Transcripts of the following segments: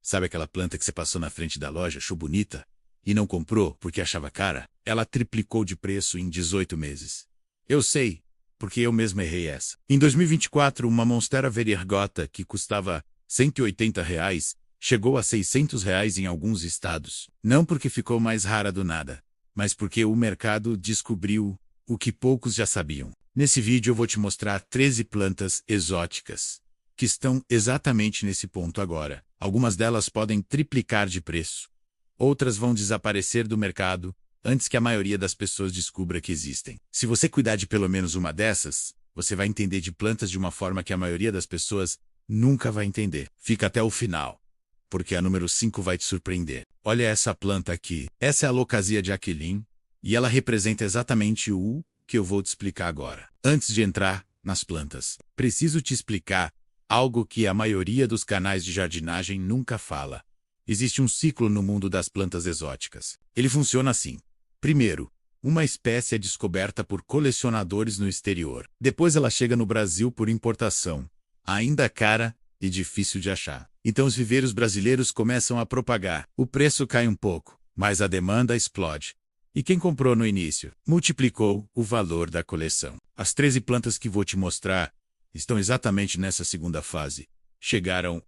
Sabe aquela planta que você passou na frente da loja, achou bonita, e não comprou porque achava cara? Ela triplicou de preço em 18 meses. Eu sei, porque eu mesmo errei essa. Em 2024, uma Monstera Vergota, que custava R$ 180, chegou a R$ 600 em alguns estados. Não porque ficou mais rara do nada, mas porque o mercado descobriu o que poucos já sabiam. Nesse vídeo eu vou te mostrar 13 plantas exóticas que estão exatamente nesse ponto agora. Algumas delas podem triplicar de preço. Outras vão desaparecer do mercado antes que a maioria das pessoas descubra que existem. Se você cuidar de pelo menos uma dessas, você vai entender de plantas de uma forma que a maioria das pessoas nunca vai entender. Fica até o final, porque a número 5 vai te surpreender. Olha essa planta aqui. Essa é a Alocasia Jacqueline, e ela representa exatamente o que eu vou te explicar agora. Antes de entrar nas plantas, preciso te explicar algo que a maioria dos canais de jardinagem nunca fala. Existe um ciclo no mundo das plantas exóticas. Ele funciona assim. Primeiro, uma espécie é descoberta por colecionadores no exterior. Depois ela chega no Brasil por importação, ainda cara e difícil de achar. Então os viveiros brasileiros começam a propagar. O preço cai um pouco, mas a demanda explode. E quem comprou no início multiplicou o valor da coleção. As 13 plantas que vou te mostrar estão exatamente nessa segunda fase.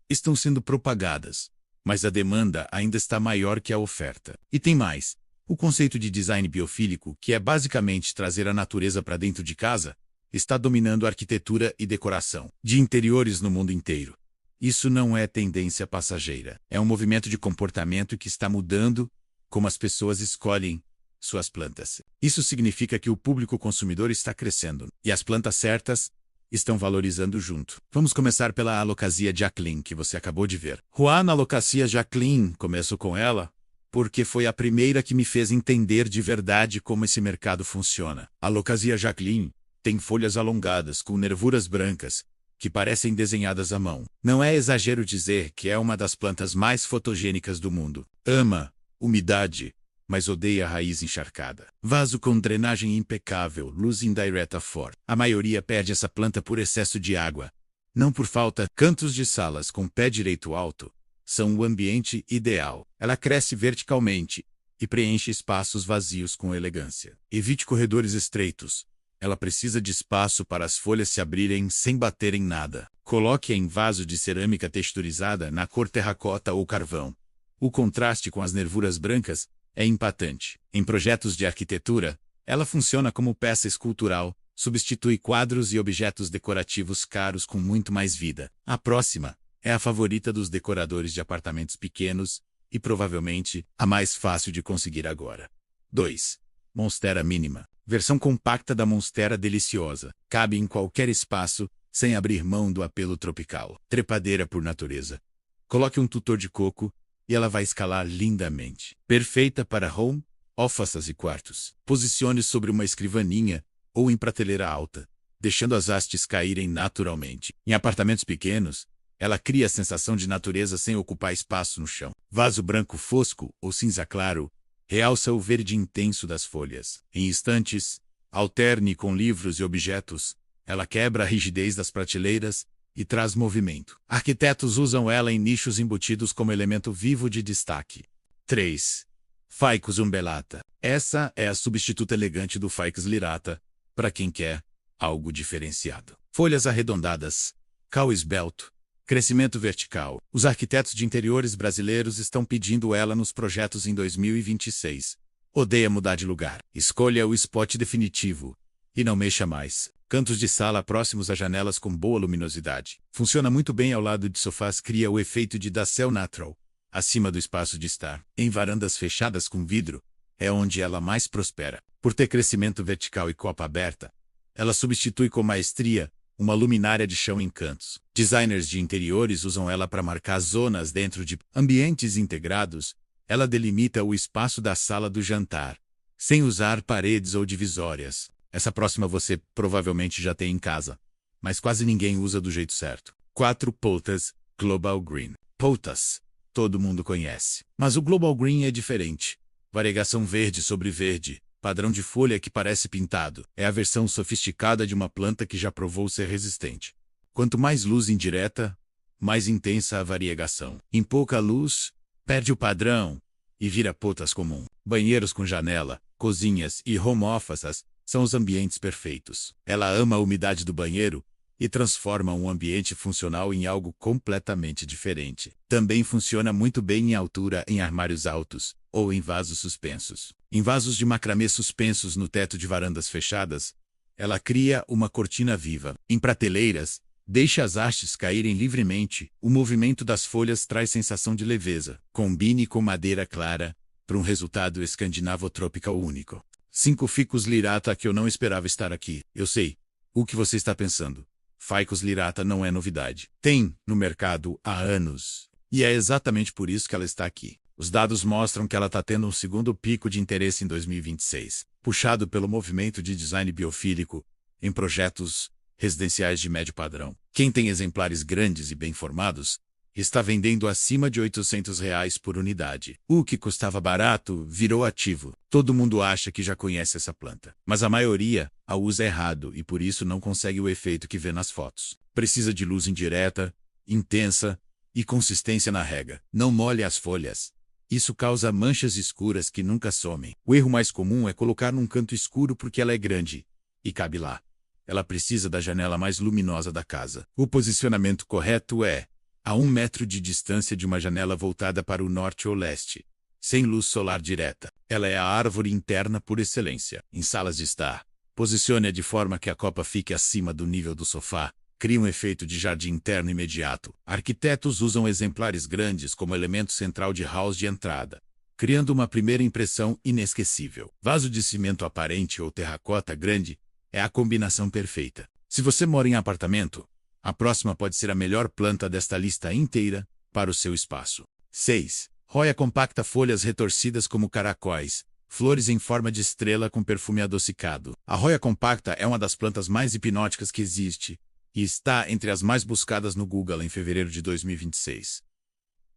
Estão sendo propagadas, mas a demanda ainda está maior que a oferta. E tem mais. O conceito de design biofílico, que é basicamente trazer a natureza para dentro de casa, está dominando a arquitetura e decoração de interiores no mundo inteiro. Isso não é tendência passageira. É um movimento de comportamento que está mudando como as pessoas escolhem suas plantas. Isso significa que o público consumidor está crescendo, e as plantas certas estão valorizando junto. Vamos começar pela Alocasia Jacqueline, que você acabou de ver. Juan Alocasia Jacqueline, começo com ela, porque foi a primeira que me fez entender de verdade como esse mercado funciona. A Alocasia Jacqueline tem folhas alongadas com nervuras brancas, que parecem desenhadas à mão. Não é exagero dizer que é uma das plantas mais fotogênicas do mundo. Ama umidade, mas odeia a raiz encharcada. Vaso com drenagem impecável, luz indireta forte. A maioria perde essa planta por excesso de água, não por falta. Cantos de salas com pé direito alto são o ambiente ideal. Ela cresce verticalmente e preenche espaços vazios com elegância. Evite corredores estreitos. Ela precisa de espaço para as folhas se abrirem sem bater em nada. Coloque-a em vaso de cerâmica texturizada na cor terracota ou carvão. O contraste com as nervuras brancas é impactante. Em projetos de arquitetura, ela funciona como peça escultural, substitui quadros e objetos decorativos caros com muito mais vida. A próxima é a favorita dos decoradores de apartamentos pequenos e provavelmente a mais fácil de conseguir agora. 2. Monstera Mínima. Versão compacta da Monstera deliciosa. Cabe em qualquer espaço, sem abrir mão do apelo tropical. Trepadeira por natureza. Coloque um tutor de coco e ela vai escalar lindamente. Perfeita para home, offices e quartos. Posicione sobre uma escrivaninha ou em prateleira alta, deixando as hastes caírem naturalmente. Em apartamentos pequenos, ela cria a sensação de natureza sem ocupar espaço no chão. Vaso branco fosco ou cinza claro realça o verde intenso das folhas. Em estantes, alterne com livros e objetos. Ela quebra a rigidez das prateleiras e traz movimento. Arquitetos usam ela em nichos embutidos como elemento vivo de destaque. 3. Ficus umbellata. Essa é a substituta elegante do Ficus lyrata, para quem quer algo diferenciado. Folhas arredondadas, caulo esbelto, crescimento vertical. Os arquitetos de interiores brasileiros estão pedindo ela nos projetos em 2026. Odeia mudar de lugar. Escolha o spot definitivo e não mexa mais. Cantos de sala próximos a janelas com boa luminosidade. Funciona muito bem ao lado de sofás, cria o efeito de Dacel Natural, acima do espaço de estar. Em varandas fechadas com vidro, é onde ela mais prospera. Por ter crescimento vertical e copa aberta, ela substitui com maestria uma luminária de chão em cantos. Designers de interiores usam ela para marcar zonas dentro de ambientes integrados. Ela delimita o espaço da sala do jantar, sem usar paredes ou divisórias. Essa próxima você provavelmente já tem em casa, mas quase ninguém usa do jeito certo. 4. Pothos Global Green. Pothos, todo mundo conhece. Mas o Global Green é diferente. Variegação verde sobre verde, padrão de folha que parece pintado. É a versão sofisticada de uma planta que já provou ser resistente. Quanto mais luz indireta, mais intensa a variegação. Em pouca luz, perde o padrão e vira potas comum. Banheiros com janela, cozinhas e home offices são os ambientes perfeitos. Ela ama a umidade do banheiro e transforma um ambiente funcional em algo completamente diferente. Também funciona muito bem em altura em armários altos ou em vasos suspensos. Em vasos de macramê suspensos no teto de varandas fechadas, ela cria uma cortina viva. Em prateleiras, deixe as hastes caírem livremente. O movimento das folhas traz sensação de leveza. Combine com madeira clara para um resultado escandinavo-tropical único. 5 ficus lirata que eu não esperava estar aqui. Eu sei o que você está pensando. Ficus lirata não é novidade. Tem no mercado há anos. E é exatamente por isso que ela está aqui. Os dados mostram que ela está tendo um segundo pico de interesse em 2026, puxado pelo movimento de design biofílico em projetos residenciais de médio padrão. Quem tem exemplares grandes e bem formados está vendendo acima de R$ 800 por unidade. O que custava barato virou ativo. Todo mundo acha que já conhece essa planta, mas a maioria a usa errado e por isso não consegue o efeito que vê nas fotos. Precisa de luz indireta, intensa e consistência na rega. Não molhe as folhas. Isso causa manchas escuras que nunca somem. O erro mais comum é colocar num canto escuro porque ela é grande e cabe lá. Ela precisa da janela mais luminosa da casa. O posicionamento correto é a 1 metro de distância de uma janela voltada para o norte ou leste, sem luz solar direta. Ela é a árvore interna por excelência. Em salas de estar, posicione-a de forma que a copa fique acima do nível do sofá. Cria um efeito de jardim interno imediato. Arquitetos usam exemplares grandes como elemento central de hall de entrada, criando uma primeira impressão inesquecível. Vaso de cimento aparente ou terracota grande é a combinação perfeita. Se você mora em apartamento, a próxima pode ser a melhor planta desta lista inteira para o seu espaço. 6. Roya compacta, folhas retorcidas como caracóis, flores em forma de estrela com perfume adocicado. A Roya compacta é uma das plantas mais hipnóticas que existe e está entre as mais buscadas no Google em fevereiro de 2026.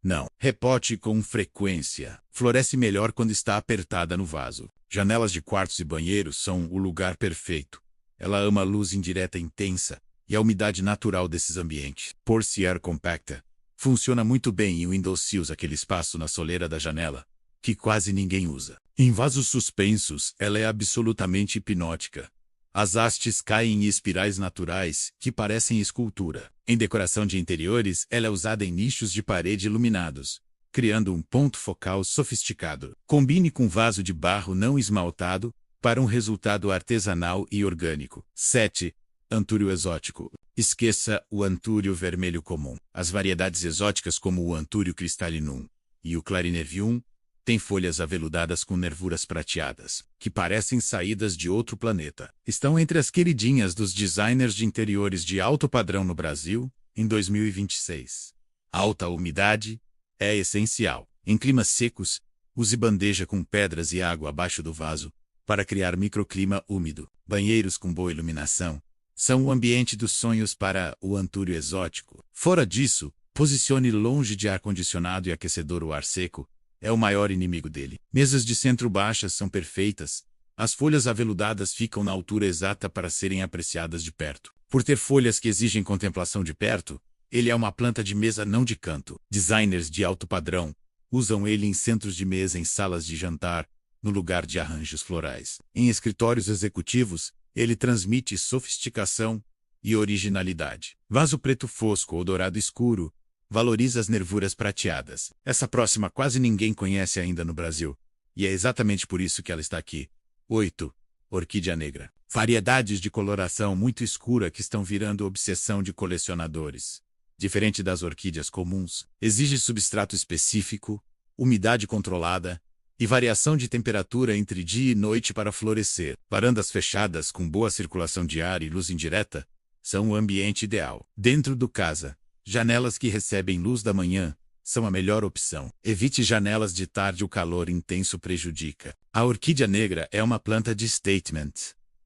Não. Repote com frequência. Floresce melhor quando está apertada no vaso. Janelas de quartos e banheiros são o lugar perfeito. Ela ama a luz indireta intensa e a umidade natural desses ambientes. Porcier compacta funciona muito bem em windowsills, aquele espaço na soleira da janela que quase ninguém usa. Em vasos suspensos, ela é absolutamente hipnótica. As hastes caem em espirais naturais que parecem escultura. Em decoração de interiores, ela é usada em nichos de parede iluminados, criando um ponto focal sofisticado. Combine com vaso de barro não esmaltado para um resultado artesanal e orgânico. 7. Antúrio exótico. Esqueça o antúrio vermelho comum. As variedades exóticas como o antúrio cristalinum e o clarinervium têm folhas aveludadas com nervuras prateadas, que parecem saídas de outro planeta. Estão entre as queridinhas dos designers de interiores de alto padrão no Brasil em 2026. Alta umidade é essencial. Em climas secos, use bandeja com pedras e água abaixo do vaso para criar microclima úmido. Banheiros com boa iluminação são o ambiente dos sonhos para o antúrio exótico. Fora disso, posicione longe de ar-condicionado e aquecedor. O ar seco é o maior inimigo dele. Mesas de centro baixas são perfeitas. As folhas aveludadas ficam na altura exata para serem apreciadas de perto. Por ter folhas que exigem contemplação de perto, ele é uma planta de mesa, não de canto. Designers de alto padrão usam ele em centros de mesa, em salas de jantar, no lugar de arranjos florais. Em escritórios executivos, ele transmite sofisticação e originalidade. Vaso preto fosco ou dourado escuro valoriza as nervuras prateadas. Essa próxima quase ninguém conhece ainda no Brasil, e é exatamente por isso que ela está aqui. 8. Orquídea negra. Variedades de coloração muito escura que estão virando obsessão de colecionadores. Diferente das orquídeas comuns, exige substrato específico, umidade controlada e variação de temperatura entre dia e noite para florescer. Varandas fechadas com boa circulação de ar e luz indireta são o ambiente ideal. Dentro do casa, janelas que recebem luz da manhã são a melhor opção. Evite janelas de tarde, o calor intenso prejudica. A orquídea negra é uma planta de statement.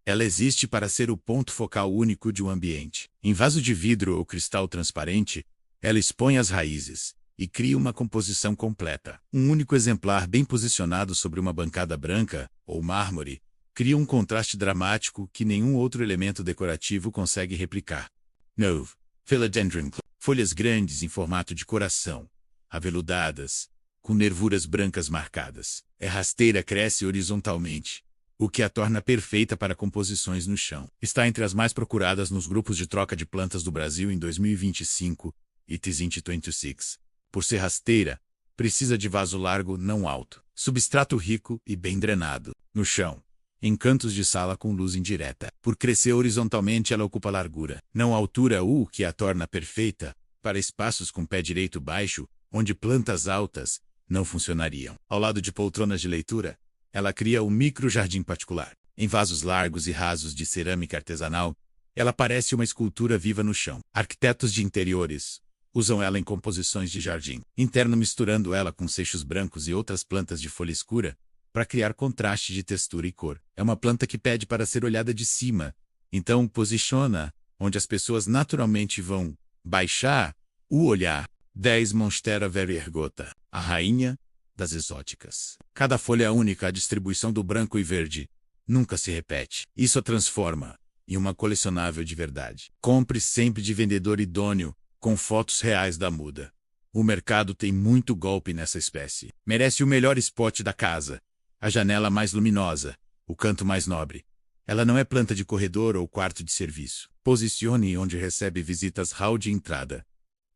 Ela existe para ser o ponto focal único de um ambiente. Em vaso de vidro ou cristal transparente, ela expõe as raízes e cria uma composição completa. Um único exemplar bem posicionado sobre uma bancada branca ou mármore cria um contraste dramático que nenhum outro elemento decorativo consegue replicar. 9. Philodendron. Folhas grandes em formato de coração, aveludadas, com nervuras brancas marcadas. É rasteira, cresce horizontalmente, o que a torna perfeita para composições no chão. Está entre as mais procuradas nos grupos de troca de plantas do Brasil em 2025 e 2026. Por ser rasteira, precisa de vaso largo não alto, substrato rico e bem drenado. No chão, em cantos de sala com luz indireta. Por crescer horizontalmente, ela ocupa largura, não altura, o que a torna perfeita para espaços com pé direito baixo, onde plantas altas não funcionariam. Ao lado de poltronas de leitura, ela cria um micro-jardim particular. Em vasos largos e rasos de cerâmica artesanal, ela parece uma escultura viva no chão. Arquitetos de interiores usam ela em composições de jardim interno, misturando ela com seixos brancos e outras plantas de folha escura para criar contraste de textura e cor. É uma planta que pede para ser olhada de cima, então posiciona onde as pessoas naturalmente vão baixar o olhar. 10 Monstera variegata, a rainha das exóticas. Cada folha é única, a distribuição do branco e verde nunca se repete. Isso a transforma em uma colecionável de verdade. Compre sempre de vendedor idôneo, com fotos reais da muda. O mercado tem muito golpe nessa espécie. Merece o melhor spot da casa, a janela mais luminosa, o canto mais nobre. Ela não é planta de corredor ou quarto de serviço. Posicione onde recebe visitas, hall de entrada,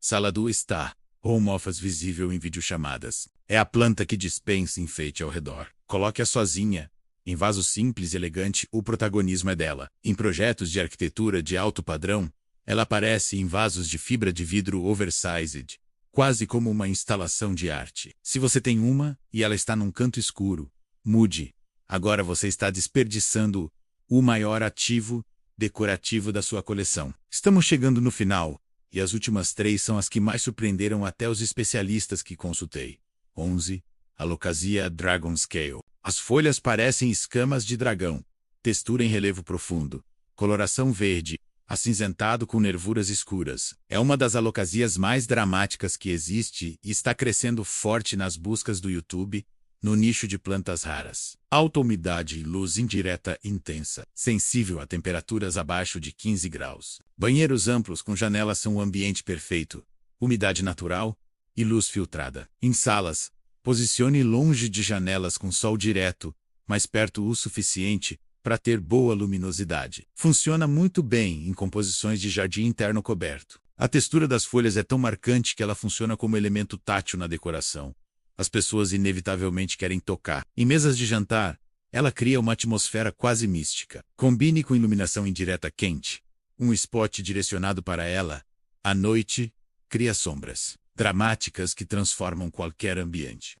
sala do estar, home office visível em videochamadas. É a planta que dispensa enfeite ao redor. Coloque-a sozinha, em vaso simples e elegante, o protagonismo é dela. Em projetos de arquitetura de alto padrão, ela aparece em vasos de fibra de vidro oversized, quase como uma instalação de arte. Se você tem uma e ela está num canto escuro, mude. Agora você está desperdiçando o maior ativo decorativo da sua coleção. Estamos chegando no final, e as últimas 3 são as que mais surpreenderam até os especialistas que consultei. 11. Alocasia Dragon Scale. As folhas parecem escamas de dragão. Textura em relevo profundo. Coloração verde, acinzentado com nervuras escuras. É uma das alocasias mais dramáticas que existe e está crescendo forte nas buscas do YouTube, no nicho de plantas raras. Alta umidade e luz indireta intensa. Sensível a temperaturas abaixo de 15 graus. Banheiros amplos com janelas são o ambiente perfeito. Umidade natural e luz filtrada. Em salas, posicione longe de janelas com sol direto, mas perto o suficiente para ter boa luminosidade. Funciona muito bem em composições de jardim interno coberto. A textura das folhas é tão marcante que ela funciona como elemento tátil na decoração. As pessoas inevitavelmente querem tocar. Em mesas de jantar, ela cria uma atmosfera quase mística. Combine com iluminação indireta quente. Um spot direcionado para ela, à noite, cria sombras dramáticas que transformam qualquer ambiente.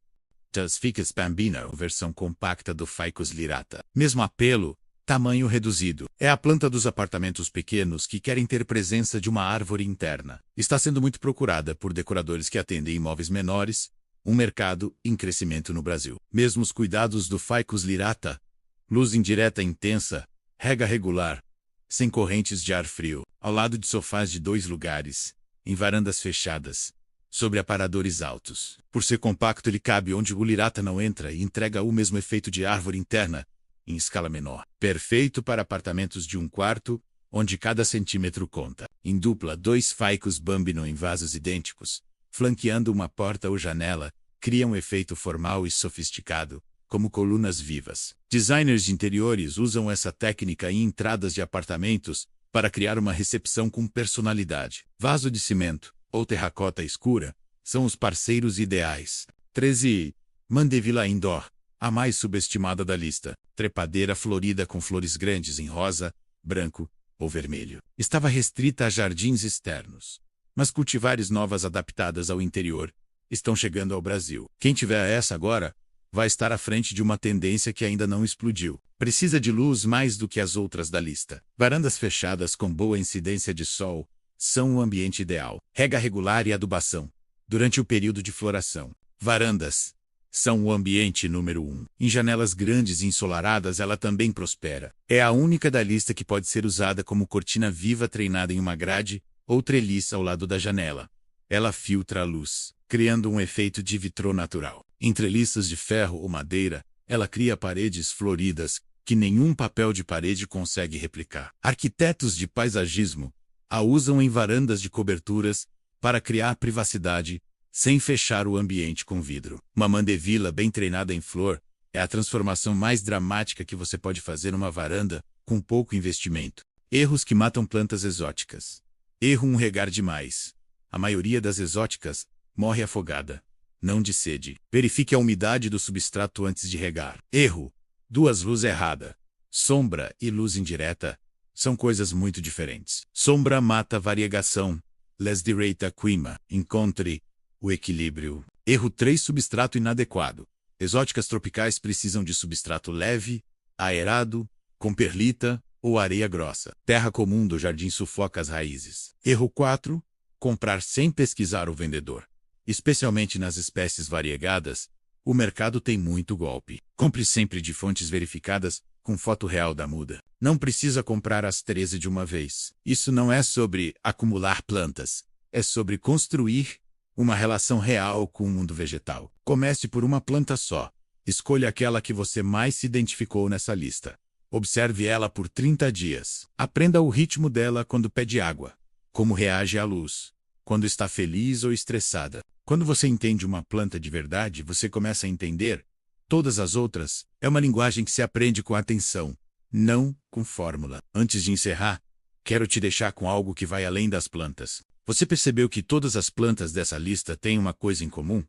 Das Ficus Bambina, versão compacta do Ficus lyrata. Mesmo apelo, tamanho reduzido. É a planta dos apartamentos pequenos que querem ter presença de uma árvore interna. Está sendo muito procurada por decoradores que atendem imóveis menores, um mercado em crescimento no Brasil. Mesmo os cuidados do Ficus lyrata, luz indireta intensa, rega regular, sem correntes de ar frio, ao lado de sofás de 2 lugares, em varandas fechadas, sobre aparadores altos. Por ser compacto, ele cabe onde o lyrata não entra e entrega o mesmo efeito de árvore interna, em escala menor. Perfeito para apartamentos de 1 quarto, onde cada centímetro conta. Em dupla, 2 Ficus Bambino em vasos idênticos, flanqueando uma porta ou janela, cria um efeito formal e sofisticado, como colunas vivas. Designers de interiores usam essa técnica em entradas de apartamentos para criar uma recepção com personalidade. Vaso de cimento ou terracota escura são os parceiros ideais. 13. Mandevilla Indoor, a mais subestimada da lista. Trepadeira florida com flores grandes em rosa, branco ou vermelho. Estava restrita a jardins externos, mas cultivares novas adaptadas ao interior estão chegando ao Brasil. Quem tiver essa agora vai estar à frente de uma tendência que ainda não explodiu. Precisa de luz mais do que as outras da lista. Varandas fechadas com boa incidência de sol são o ambiente ideal. Rega regular e adubação durante o período de floração. Varandas são o ambiente número 1. Em janelas grandes e ensolaradas ela também prospera. É a única da lista que pode ser usada como cortina viva treinada em uma grade ou treliça ao lado da janela. Ela filtra a luz, criando um efeito de vitrô natural. Em treliças de ferro ou madeira, ela cria paredes floridas que nenhum papel de parede consegue replicar. Arquitetos de paisagismo a usam em varandas de coberturas para criar privacidade, sem fechar o ambiente com vidro. Uma mandevilla bem treinada em flor é a transformação mais dramática que você pode fazer numa varanda com pouco investimento. Erros que matam plantas exóticas. Erro 1: regar demais. A maioria das exóticas morre afogada, não de sede. Verifique a umidade do substrato antes de regar. Erro 2: luz errada. Sombra e luz indireta são coisas muito diferentes. Sombra mata variegação. Lesdirata quima. Encontre o equilíbrio. Erro 3: substrato inadequado. Exóticas tropicais precisam de substrato leve, aerado, com perlita ou areia grossa. Terra comum do jardim sufoca as raízes. Erro 4: comprar sem pesquisar o vendedor. Especialmente nas espécies variegadas, o mercado tem muito golpe. Compre sempre de fontes verificadas, com foto real da muda. Não precisa comprar as 13 de uma vez. Isso não é sobre acumular plantas, é sobre construir uma relação real com o mundo vegetal. Comece por uma planta só. Escolha aquela que você mais se identificou nessa lista. Observe ela por 30 dias. Aprenda o ritmo dela quando pede água, como reage à luz, quando está feliz ou estressada. Quando você entende uma planta de verdade, você começa a entender todas as outras. É uma linguagem que se aprende com atenção, não com fórmula. Antes de encerrar, quero te deixar com algo que vai além das plantas. Você percebeu que todas as plantas dessa lista têm uma coisa em comum?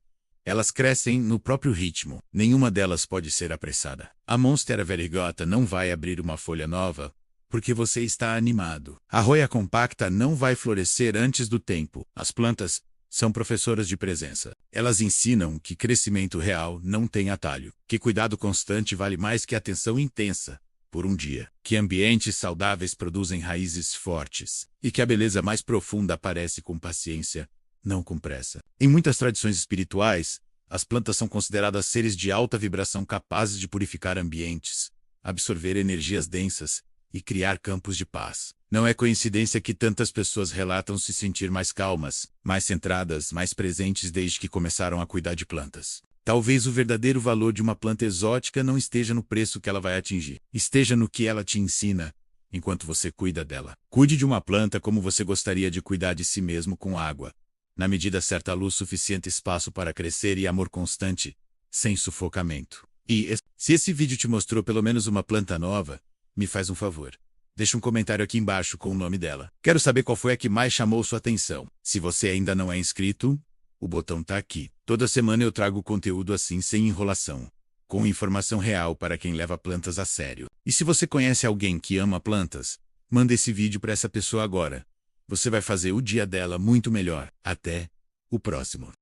Elas crescem no próprio ritmo. Nenhuma delas pode ser apressada. A Monstera variegata não vai abrir uma folha nova porque você está animado. A Roya compacta não vai florescer antes do tempo. As plantas são professoras de presença. Elas ensinam que crescimento real não tem atalho, que cuidado constante vale mais que atenção intensa por um dia, que ambientes saudáveis produzem raízes fortes e que a beleza mais profunda aparece com paciência, não com pressa. Em muitas tradições espirituais, as plantas são consideradas seres de alta vibração capazes de purificar ambientes, absorver energias densas e criar campos de paz. Não é coincidência que tantas pessoas relatam se sentir mais calmas, mais centradas, mais presentes desde que começaram a cuidar de plantas. Talvez o verdadeiro valor de uma planta exótica não esteja no preço que ela vai atingir. Esteja no que ela te ensina enquanto você cuida dela. Cuide de uma planta como você gostaria de cuidar de si mesmo, com água, na medida certa, luz suficiente, espaço para crescer e amor constante, sem sufocamento. E se esse vídeo te mostrou pelo menos uma planta nova, me faz um favor. Deixa um comentário aqui embaixo com o nome dela. Quero saber qual foi a que mais chamou sua atenção. Se você ainda não é inscrito, o botão tá aqui. Toda semana eu trago conteúdo assim, sem enrolação, com informação real para quem leva plantas a sério. E se você conhece alguém que ama plantas, manda esse vídeo para essa pessoa agora. Você vai fazer o dia dela muito melhor. Até o próximo.